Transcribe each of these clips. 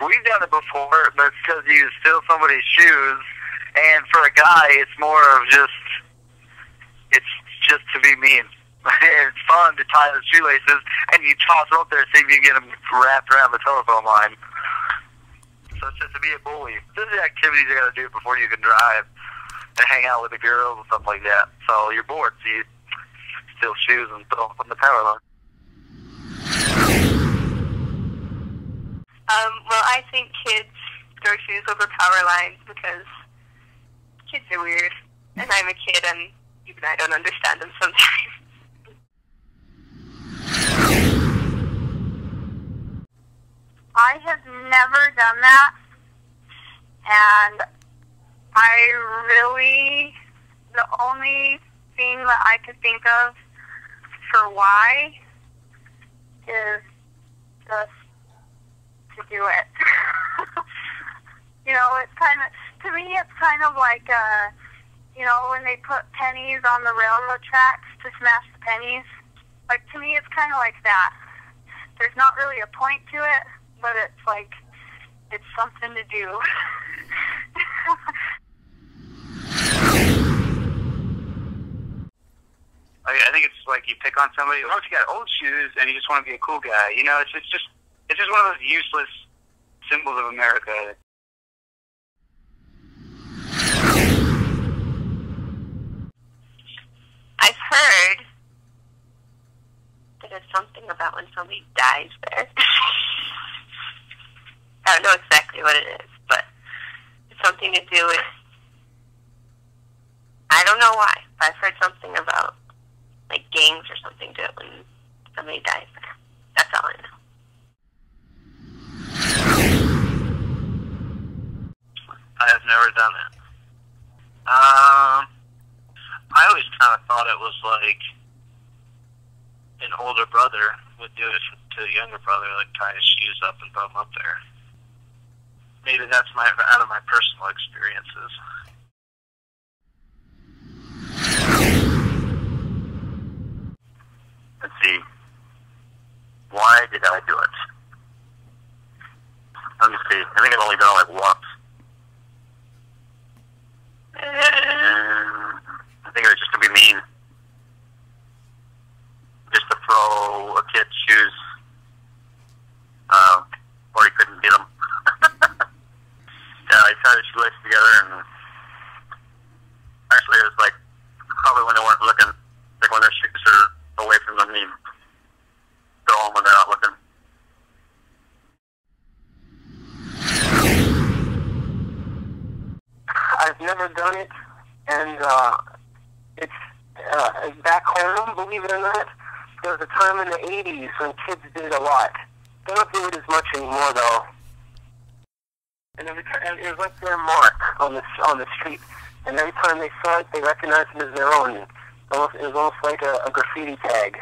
Well, we've done it before, but it's because you steal somebody's shoes, and for a guy, it's more of it's just to be mean. It's fun to tie the shoelaces, and you toss them up there, see if you get them wrapped around the telephone line. So it's just to be a bully. These are the activities you got to do before you can drive and hang out with the girls and stuff like that. So you're bored, so you steal shoes and throw them on the power line. Well, I think kids throw shoes over power lines because kids are weird, and I'm a kid, and even I don't understand them sometimes. I have never done that, and the only thing that I could think of for why is just to do it. You know, it's kind of, to me, it's kind of like, you know, when they put pennies on the railroad tracks to smash the pennies. Like, to me, it's kind of like that. There's not really a point to it, but it's like, it's something to do. I think it's like you pick on somebody. Oh, you got old shoes, and you just want to be a cool guy. You know, it's just one of those useless symbols of America. I've heard that it's something about when somebody dies there. I don't know exactly what it is, but it's something to do with, I don't know why, but I've heard something about, like, gangs or something to it when somebody dies there. That's all I know. I have never done it. I always kind of thought it was like an older brother would do it to a younger brother, like tie his shoes up and throw them up there. Maybe that's out of my personal experiences. Let's see. Why did I do it? Let me see. I think I've only done it like once. I think it was just to be mean. Just to throw a kid's shoes. Or he couldn't get them. Yeah, I tied his shoelaces together, and actually it was like probably when they weren't looking, like when their shoes are away from them, you throw them when they're not looking. I've never done it, and it's back home, believe it or not. There was a time in the 80s when kids did it a lot. They don't do it as much anymore, though. And every time, it was like their mark on the street. And every time they saw it, they recognized it as their own. It was almost like a graffiti tag.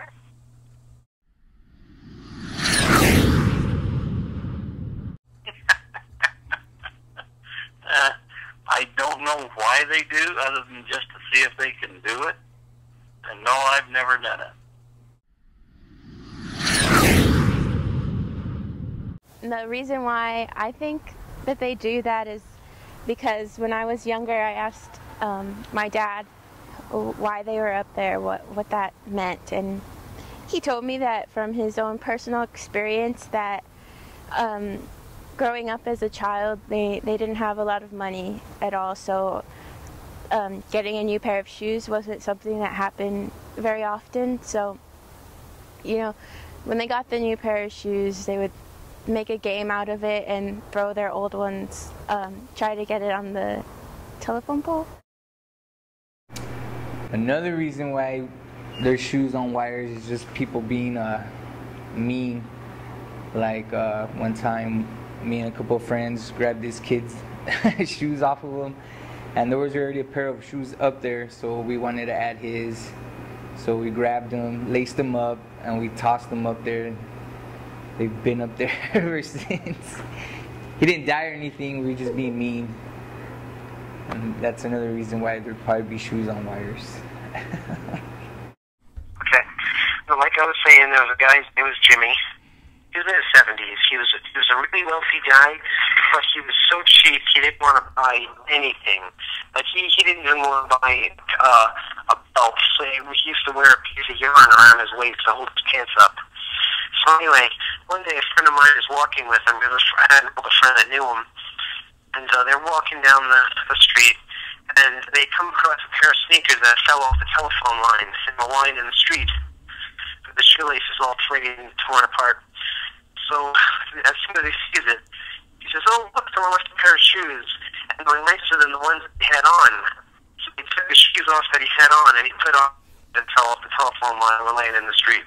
I don't know why they do, other than just to see if they can do it. And no, I've never done it. The reason why I think that they do that is because when I was younger, I asked my dad why they were up there, what that meant, and he told me that from his own personal experience that growing up as a child, they didn't have a lot of money at all, so getting a new pair of shoes wasn't something that happened very often. So, you know, when they got the new pair of shoes, they would make a game out of it and throw their old ones, try to get it on the telephone pole. Another reason why there's shoes on wires is just people being mean. Like one time, me and a couple of friends grabbed this kid's shoes off of him, and there was already a pair of shoes up there, so we wanted to add his. So we grabbed them, laced them up, and we tossed them up there. They've been up there ever since. He didn't die or anything, we were just being mean. And that's another reason why there'd probably be shoes on wires. Okay. Well, like I was saying, there was a guy, his name was Jimmy, He was in his 70s. He was a really wealthy guy, but he was so cheap he didn't want to buy anything. Like he didn't even want to buy a belt. So he used to wear a piece of yarn around his waist to hold his pants up. So anyway, one day a friend of mine was walking with him. I had an older friend that knew him, and they're walking down the street, and they come across a pair of sneakers that fell off the telephone line in the line in the street. The shoelaces all frayed and torn apart. So as soon as he sees it, he says, "Oh, look, someone left a pair of shoes, and they're nicer than the ones that he had on." So he took the shoes off that he had on, and he put on and fell off the telephone line and were laying in the street.